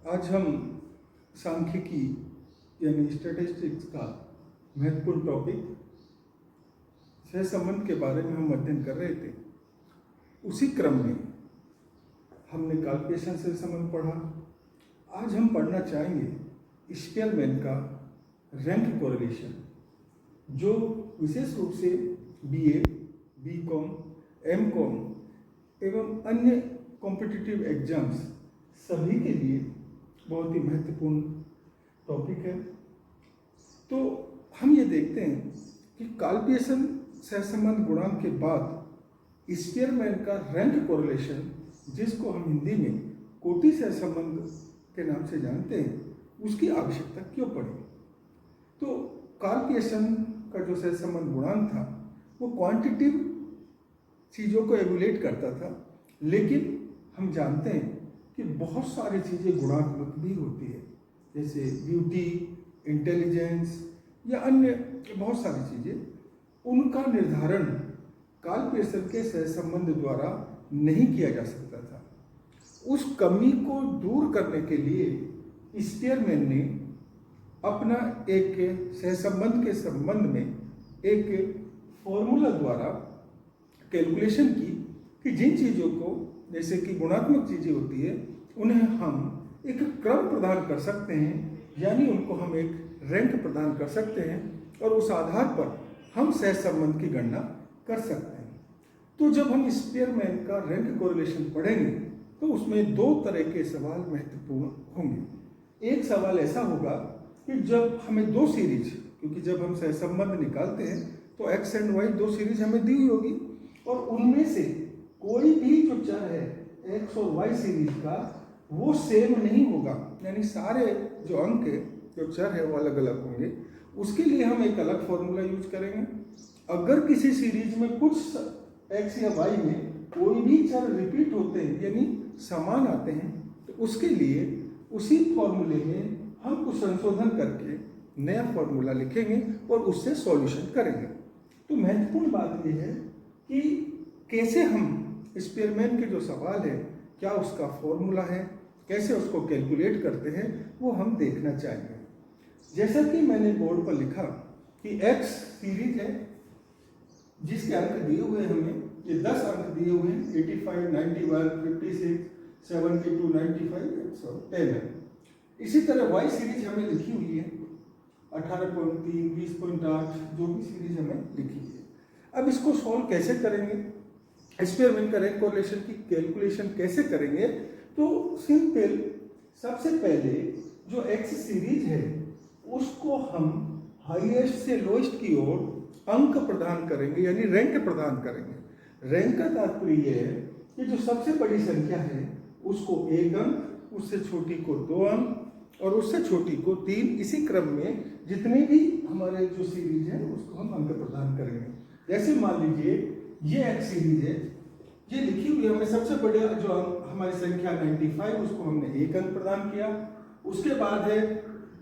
आज हम सांख्यिकी यानी स्टैटिस्टिक्स का महत्वपूर्ण टॉपिक सहसंबंध के बारे में हम अध्ययन कर रहे थे। उसी क्रम में हमने काल्पनिक सहसंबंध पढ़ा। आज हम पढ़ना चाहेंगे स्पीयरमैन का रैंक कोरिलेशन, जो विशेष रूप से बीए, बीकॉम, एमकॉम एवं अन्य कॉम्पिटिटिव एग्जाम्स सभी के लिए बहुत ही महत्वपूर्ण टॉपिक है। तो हम ये देखते हैं कि काल्पनिक सहसंबंध गुणांक के बाद स्पीयरमैन का रैंक कोरिलेशन, जिसको हम हिंदी में कोटि सहसंबंध के नाम से जानते हैं, उसकी आवश्यकता क्यों पड़ी। तो काल्पनिक का जो सहसंबंध गुणांक था वो क्वांटिटिव चीज़ों को एमुलेट करता था, लेकिन हम जानते हैं कि बहुत सारी चीज़ें गुणात्मक भी होती है, जैसे ब्यूटी, इंटेलिजेंस या अन्य बहुत सारी चीज़ें। उनका निर्धारण काल्पनिक के सहसंबंध द्वारा नहीं किया जा सकता था। उस कमी को दूर करने के लिए स्पीयरमैन ने अपना एक सहसंबंध के संबंध में एक फॉर्मूला द्वारा कैलकुलेशन की कि जिन चीज़ों को, जैसे कि गुणात्मक चीज़ें होती है, उन्हें हम एक क्रम प्रदान कर सकते हैं, यानी उनको हम एक रैंक प्रदान कर सकते हैं और उस आधार पर हम सहसंबंध की गणना कर सकते हैं। तो जब हम स्पीयरमैन का रैंक कोरिलेशन पढ़ेंगे तो उसमें दो तरह के सवाल महत्वपूर्ण होंगे। एक सवाल ऐसा होगा कि जब हमें दो सीरीज, क्योंकि जब हम सहसंबंध निकालते हैं तो एक्स एंड वाई दो सीरीज हमें दी हुई होगी, और उनमें से कोई भी जो चर है एक्स और वाई सीरीज का वो सेम नहीं होगा, यानी सारे जो अंक है, जो चर है, वो अलग अलग होंगे। उसके लिए हम एक अलग फॉर्मूला यूज करेंगे। अगर किसी सीरीज में कुछ एक्स या वाई में कोई भी चर रिपीट होते हैं, यानी समान आते हैं, तो उसके लिए उसी फॉर्मूले में हम कुछ संशोधन करके नया फॉर्मूला लिखेंगे और उससे सॉल्यूशन करेंगे। तो महत्वपूर्ण बात यह है कि कैसे हम स्पीयरमैन के जो सवाल है, क्या उसका फॉर्मूला है, कैसे उसको कैलकुलेट करते हैं, वो हम देखना चाहेंगे। जैसा कि मैंने बोर्ड पर लिखा कि एक्स सीरीज है जिसके अंक दिए हुए हैं, हमें ये 10 अंक दिए हुए हैं, 85, 91, 56, 72, 95, 110 है। इसी तरह वाई सीरीज हमें लिखी हुई है 18.3, 20.8, जो भी सीरीज हमें लिखी है। अब इसको सॉल्व कैसे करेंगे, स्पीयरमैन का रैंक कोरिलेशन की कैलकुलेशन कैसे करेंगे। तो सिंपल, सबसे पहले जो एक्स सीरीज है उसको हम हाईएस्ट से लोएस्ट की ओर अंक प्रदान करेंगे, यानी रैंक प्रदान करेंगे। रैंक का तात्पर्य यह है कि जो सबसे बड़ी संख्या है उसको 1 अंक, उससे छोटी को 2 अंक और उससे छोटी को 3, इसी क्रम में जितने भी हमारे जो सीरीज है उसको हम अंक प्रदान करेंगे। जैसे मान लीजिए ये एक्स सीरीज है, ये लिखी हुई है, हमें सबसे बड़ा जो हमारी संख्या 95, उसको हमने 1 अंक प्रदान किया। उसके बाद है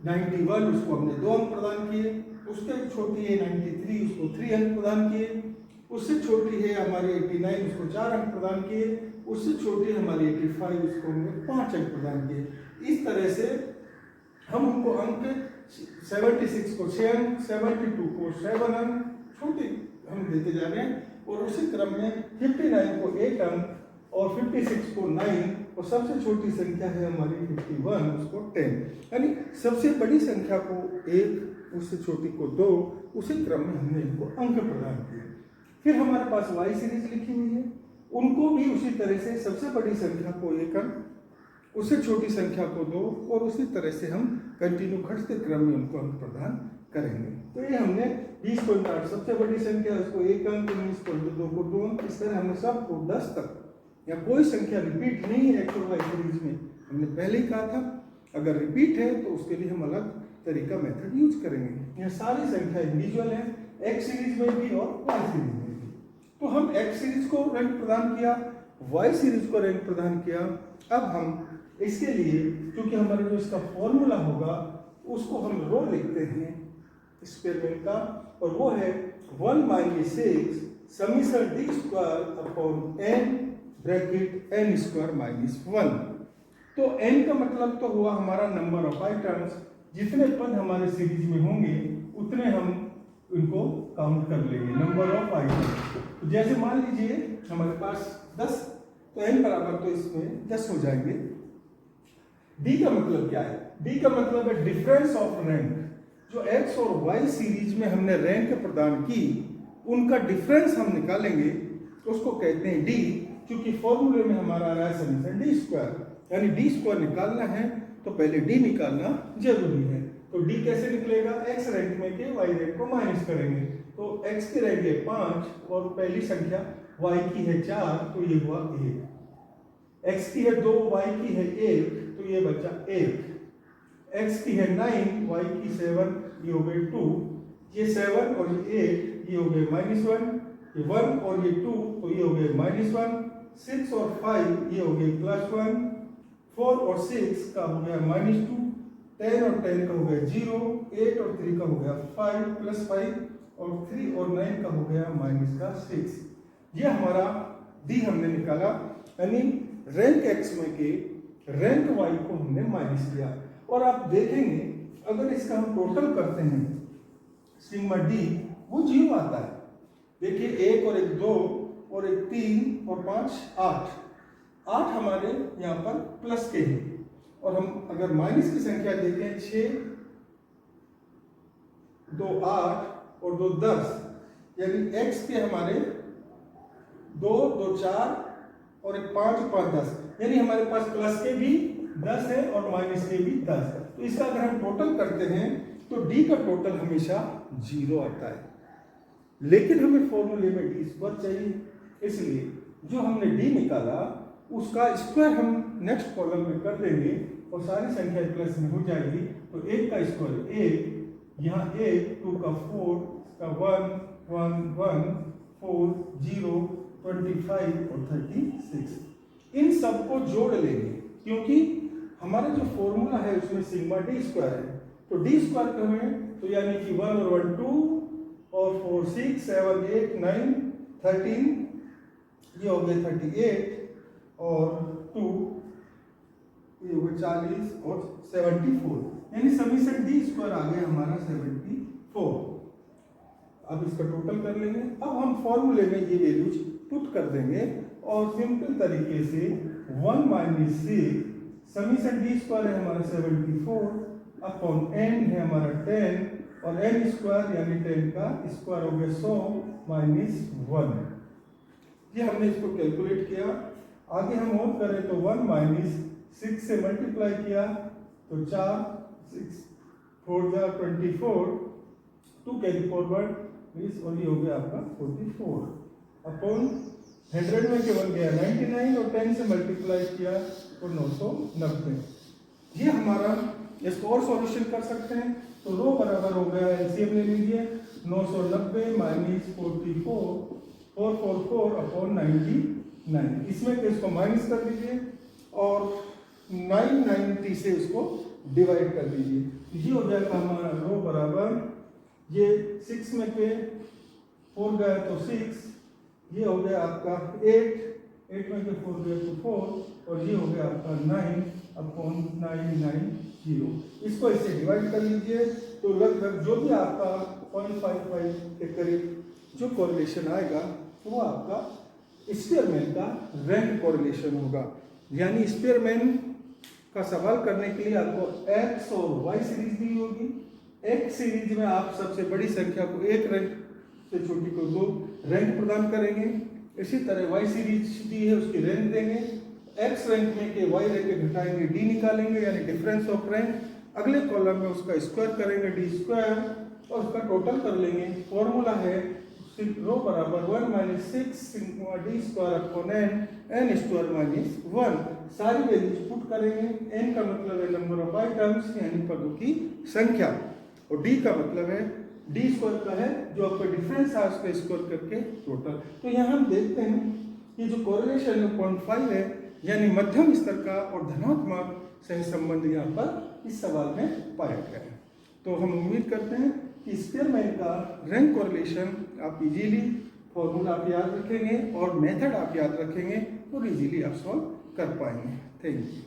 91, उसको हमने 2 अंक प्रदान किए। उससे छोटी है 93, उसको 3 अंक प्रदान किए। उससे छोटी है हमारी 89, उसको 4 अंक प्रदान किए। उससे छोटी हमारी 85, उसको हमने 5 अंक प्रदान किए। इस तरह से हम उनको अंक 76 को 6 अंक, 72 को 7 अंक छोटे हम देते जा रहे हैं, और उसी क्रम में 59 को 8 अंक और 56 को 9, और सबसे छोटी संख्या है हमारी 51, उसको 10। यानी सबसे बड़ी संख्या को 1, उससे छोटी को 2, उसी क्रम में हमने इनको अंक प्रदान किए। फिर हमारे पास वाई सीरीज लिखी हुई है, उनको भी उसी तरह से सबसे बड़ी संख्या को 1 अंक, उससे छोटी संख्या को 2, और उसी तरह से हम कंटिन्यू घटते क्रम में उनको अंक प्रदान करेंगे। तो ये हमने 20.8 सबसे बड़ी संख्या, उसको 1 अंक, 19.2 को 2 अंक, इस तरह हमने सबको 10 तक, या कोई संख्या रिपीट नहीं है एक्स और वाई सीरीज में, हमने पहले ही कहा था। अगर रिपीट है तो उसके लिए हम अलग तरीका मेथड यूज करेंगे। यह सारी संख्या इंडिविजुअल है, एक्स सीरीज में भी और वाई सीरीज में भी। तो हम एक्स सीरीज को रैंक प्रदान किया, वाई सीरीज को रैंक प्रदान किया। अब हम इसके लिए, क्योंकि हमारे जो इसका फॉर्मूला होगा उसको हम रो लिखते हैं स्पीयरमैन का, और वो है 1 - 6 summation d² upon n bracket n² - 1। तो n का मतलब तो हुआ हमारा नंबर ऑफ आइटम्स, जितने पद हमारे सीरीज में होंगे उतने हम इनको काउंट कर लेंगे, नंबर ऑफ आइटम्स। तो जैसे मान लीजिए हमारे पास 10, तो n बराबर तो इसमें 10 हो जाएंगे। d का मतलब क्या है? d का मतलब है डिफरेंस ऑफ रैंक। जो x और y सीरीज में हमने रैंक प्रदान की, उनका डिफरेंस हम निकालेंगे, उसको कहते हैं d। क्योंकि फॉर्मूले में हमारा आ रहा है समीकरण डी स्क्वायर, यानी डी स्क्वायर निकालना है तो पहले d निकालना जरूरी है। तो d कैसे निकलेगा? x रैंक में के y रैंक को माइनस करेंगे, तो x की रैंक है 5 और पहली संख्या y की है 4, तो ये हुआ 1। x की है 2, y की है 1, तो ये बचा 1। x की है 9, y की 7, ये हो गए 2। ये 7 और ये 8, ये हो गए -1। ये 1 और ये 2, तो ये हो गए -1। 6 और 5, ये हो गए +1। 4 और 6 का हो गया -2। 10 और 10 का हो गया 0। 8 और 3 का हो गया 5 +5, और 3 और 9 का हो गया -6। ये हमारा d हमने निकाला, यानी रैंक x में के रैंक y को हमने माइनस किया। और आप देखेंगे अगर इसका हम टोटल करते हैं सिग्मा d, वो 0 आता है। देखिए 1 और 1 2 और 1 3 और 5 8, 8 हमारे यहाँ पर प्लस के हैं। और हम अगर माइनस की संख्या देखें 6 2 8 और 2 10, यानी x के हमारे 2 2 4 और 1 5 5 10, यानी हमारे पास प्लस के भी 10 है और माइनस के भी 10 है। तो इसका अगर हम टोटल करते हैं तो d का टोटल हमेशा 0 आता है। लेकिन हमें फॉर्मूले में d स्क्वायर चाहिए, इसलिए जो हमने d निकाला उसका स्क्वायर हम नेक्स्ट कॉलम में कर देंगे और सारी संख्या प्लस में हो जाएगी। तो 1 का स्क्वायर 1, यहाँ 1, 2 का 4, का 1 1 1 4 0 25 और 36, इन सबको जोड़ लेंगे क्योंकि हमारा जो फॉर्मूला है उसमें सिग्मा डी स्क्वायर है। तो डी स्क्वायर करें तो यानी कि 1 और 1 2 और 4 6 7 8 9 13, ये हो गए 38 और 2, ये हो गए 40 और 74, यानी समीकरण डी स्क्वायर आ गया हमारा 74। अब इसका टोटल कर लेंगे। अब हम फॉर्मूले में ये वैल्यूज पुट कर देंगे और सिंपल तरीके से 1 - 6 समीकरण डी स्क्वायर है हमारा 74 अपॉन n है हमारा 10 और n स्क्वायर यानी 10 का स्क्वायर हो गया 100 - 1। ये हमने इसको कैलकुलेट किया। आगे हम और करें तो 1 - 6 से मल्टीप्लाई किया तो 4 6 4 जा 24, 2 कैरी फॉरवर्ड 20 और ये हो गया आपका 44 अपॉन 100 में केवल गया 99 और 10 से मल्टीप्लाई किया तो 990। ये हमारा इसको और सॉल्यूशन कर सकते हैं। तो रो बराबर हो गया, एलसीएम ले लीजिए, 990 - 44 444 अपॉन 99। इसमें के इसको माइनस कर दीजिए और 990 से इसको डिवाइड कर दीजिए। ये हो जाएगा हमारा रो बराबर, ये 6 में के 4 गया तो 6, ये हो गया आपका 8 में के 4 गया तो 4 और ये हो गया आपका 9 अपॉन 990। इसको इससे डिवाइड कर लीजिए तो लगभग जो भी आपका 0.55 के करीब जो कोरिलेशन आएगा वो आपका स्पीयरमैन का रैंक कोरिलेशन होगा। यानी स्पीयरमैन का सवाल करने के लिए आपको x और y सीरीज दी होगी। x सीरीज में आप सबसे बड़ी संख्या को 1 रैंक से छोटी को 2 रैंक प्रदान करेंगे। इसी तरह y सीरीज दी है उसकी रैंक देंगे, x रैंक में के y रैंक घटाएंगे d निकालेंगे यानी डिफरेंस ऑफ रैंक। अगले कॉलम में उसका स्क्वायर करेंगे d स्क्वायर और उसका टोटल कर लेंगे। फॉर्मूला है रो बराबर 1 - 6 sigma D square upon n square - 1। सारी वैल्यूज पुट करेंगे। n का मतलब है नंबर ऑफ आइटम्स यानी पदों की संख्या और d का मतलब है डी स्क्वायर का है जो आपका डिफरेंस है उसका स्क्वायर करके टोटल। तो यहाँ हम देखते हैं कि जो कोरिलेशन 0.5 है यानी मध्यम स्तर का और धनात्मक सही संबंध यहाँ पर इस सवाल में पाया गया है। तो हम उम्मीद करते हैं कि स्पीयरमैन का रैंक कोरिलेशन आप इजीली फॉर्मूला आप याद रखेंगे और मेथड आप याद रखेंगे और इजीली आप सॉल्व कर पाएंगे। Thank you.